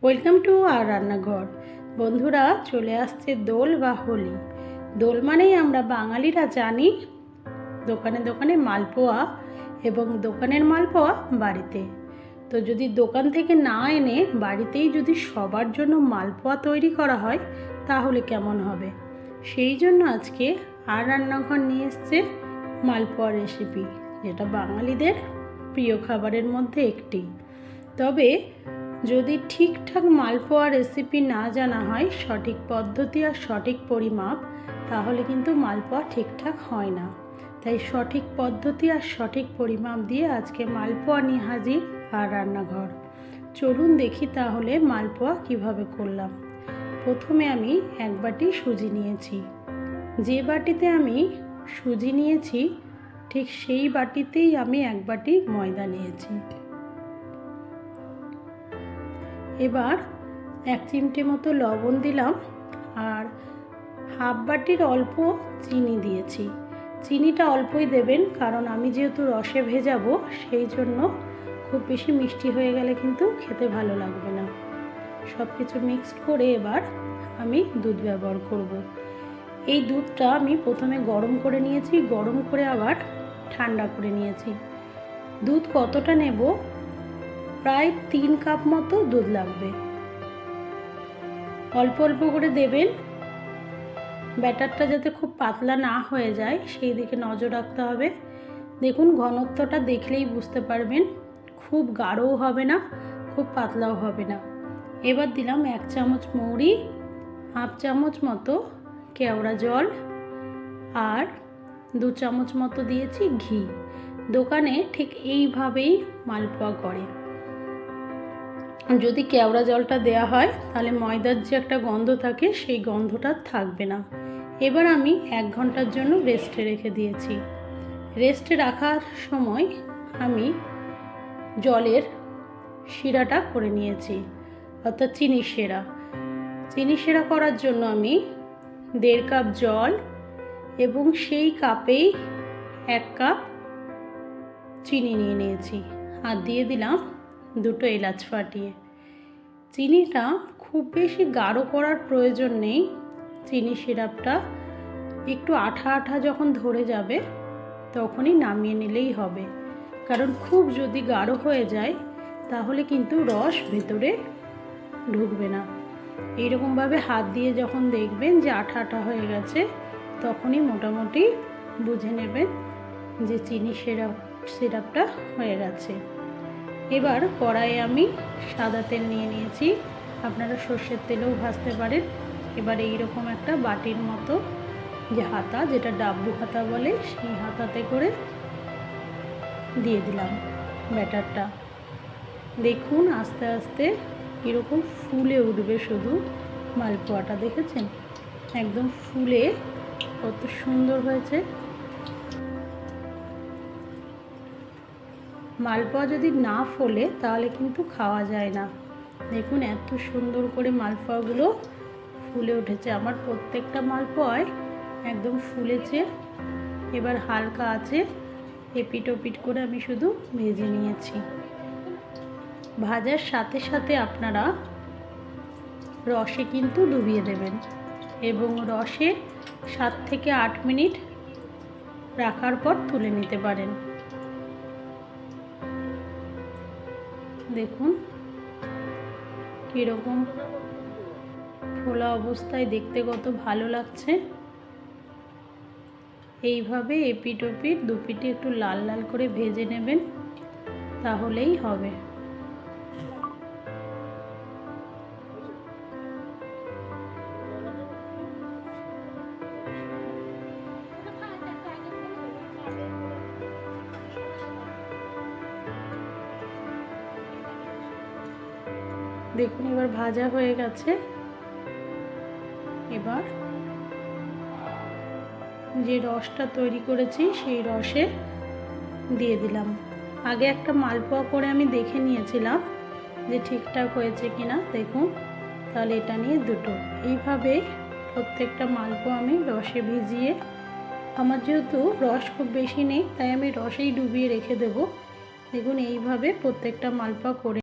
Welcome to আর রান্নাঘর। বন্ধুরা, চলে আসছে দোল বা হোলি। দোল মানেই আমরা বাঙালিরা জানি দোকানে দোকানে মালপোয়া, এবং দোকানের মালপোয়া বাড়িতে। তো যদি দোকান থেকে না এনে বাড়িতেই যদি সবার জন্য মালপোয়া তৈরি করা হয় তাহলে কেমন হবে? সেই জন্য আজকে আর রান্নাঘর নিয়ে এসছে মালপোয়া রেসিপি, যেটা বাঙালিদের প্রিয় খাবারের মধ্যে একটি। তবে যদি ঠিকঠাক মালপোয়া রেসিপি না জানা হয়, সঠিক পদ্ধতি আর সঠিক পরিমাপ, তাহলে কিন্তু মালপোয়া ঠিকঠাক হয় না। তাই সঠিক পদ্ধতি আর সঠিক পরিমাপ দিয়ে আজকে মালপোয়া নিয়ে হাজির আর রান্নাঘর। চলুন দেখি তাহলে মালপোয়া কিভাবে করলাম। প্রথমে আমি এক বাটি সুজি নিয়েছি। যে বাটিতে আমি সুজি নিয়েছি ঠিক সেই বাটিতেই আমি এক বাটি ময়দা নিয়েছি। এবার এক চিমটে মতো লবণ দিলাম আর হাফ বাটির অল্প চিনি দিয়েছি। চিনিটা অল্পই দেবেন, কারণ আমি যেহেতু রসে ভেজাবো সেই জন্য খুব বেশি মিষ্টি হয়ে গেলে কিন্তু খেতে ভালো লাগবে না। সব কিছু মিক্সড করে এবার আমি দুধ ব্যবহার করব। এই দুধটা আমি প্রথমে গরম করে নিয়েছি, গরম করে আবার ঠান্ডা করে নিয়েছি। দুধ কতটা নেব? প্রায় 3 কাপ মতো দুধ লাগবে। অল্প অল্প করে দেবেন, ব্যাটারটা যাতে খুব পাতলা না হয়ে যায় সেই দিকে নজর রাখতে হবে। দেখুন, ঘনত্বটা দেখলেই বুঝতে পারবেন, খুব গাঢ়ও হবে না, খুব পাতলাও হবে না। এবার দিলাম 1 চামচ মৌরি, হাফ চামচ মতো কেওড়া জল আর 2 চামচ মতো দিয়েছি ঘি। দোকানে ঠিক এইভাবেই মালপোয়া করে। যদি কেওড়া জলটা দেয়া হয় তাহলে ময়দার যে একটা গন্ধ থাকে সেই গন্ধটা থাকবে না। এবার আমি 1 ঘন্টার জন্য রেস্টে রেখে দিয়েছি। রেস্টে রাখার সময় আমি জলের শিরাটা করে নিয়েছি, অর্থাৎ চিনি শিরা। চিনি শিরা করার জন্য আমি 1.5 কাপ জল এবং সেই কাপেই 1 কাপ চিনি নিয়ে নিয়েছি আর দিয়ে দিলাম 2টো এলাচ ফাটিয়ে। চিনিটা খুব বেশি গাঢ় করার প্রয়োজন নেই। চিনি সিরাপটা একটু আঠা আঠা যখন ধরে যাবে তখনই নামিয়ে নিলেই হবে, কারণ খুব যদি গাঢ় হয়ে যায় তাহলে কিন্তু রস ভেতরে ঢুকবে না। এইরকমভাবে হাত দিয়ে যখন দেখবেন যে আঠা আঠা হয়ে গেছে তখনই মোটামুটি বুঝে নেবেন যে চিনি সিরাপটা হয়ে গেছে। এবার কড়াইয়ে আমি সাদা তেল নিয়ে নিয়েছি, আপনারা সর্ষের তেলেও ভাজতে পারেন। এবার এইরকম একটা বাটির মতো যে হাতা, যেটা ডাব্বু হাতা বলে, সেই হাতাতে করে দিয়ে দিলাম ব্যাটারটা। দেখুন আস্তে আস্তে এরকম ফুলে উঠবে শুধু মালপোয়াটা, দেখেছেন? একদম ফুলে কত সুন্দর হয়েছে। মালপোয়া যদি না ফোলে তাহলে কিন্তু খাওয়া যায় না। দেখুন এত সুন্দর করে মালপোয়াগুলো ফুলে উঠেছে। আমার প্রত্যেকটা মালপোয়ায় একদম ফুলেছে। এবার হালকা আছে এপিট ওপিট করে আমি শুধু ভেজে নিয়েছি। ভাজার সাথে সাথে আপনারা রসে কিন্তু ডুবিয়ে দেবেন এবং রসে 7 থেকে 8 মিনিট রাখার পর তুলে নিতে পারেন। দেখুন কীরকম ফোলা অবস্থায়, দেখতে কত ভালো লাগছে। এইভাবে এপিট ওপিট দুপিটি একটু লাল লাল করে ভেজে নেবেন, তাহলেই হবে। দেখুন এবার ভাজা হয়ে গেছে। এবার যে রসটা তৈরি করেছি সেই রসে দিয়ে দিলাম। আগে একটা মালপোয়া করে আমি দেখে নিয়েছিলাম যে ঠিকঠাক হয়েছে কিনা, দেখুন। তাহলে এটা নিয়ে 2টো। এইভাবে প্রত্যেকটা মালপোয়া আমি রসে ভিজিয়ে, আমার যেহেতু রস খুব বেশি নেই তাই আমি রসেই ডুবিয়ে রেখে দেব। দেখুন এইভাবে প্রত্যেকটা মালপোয়া করে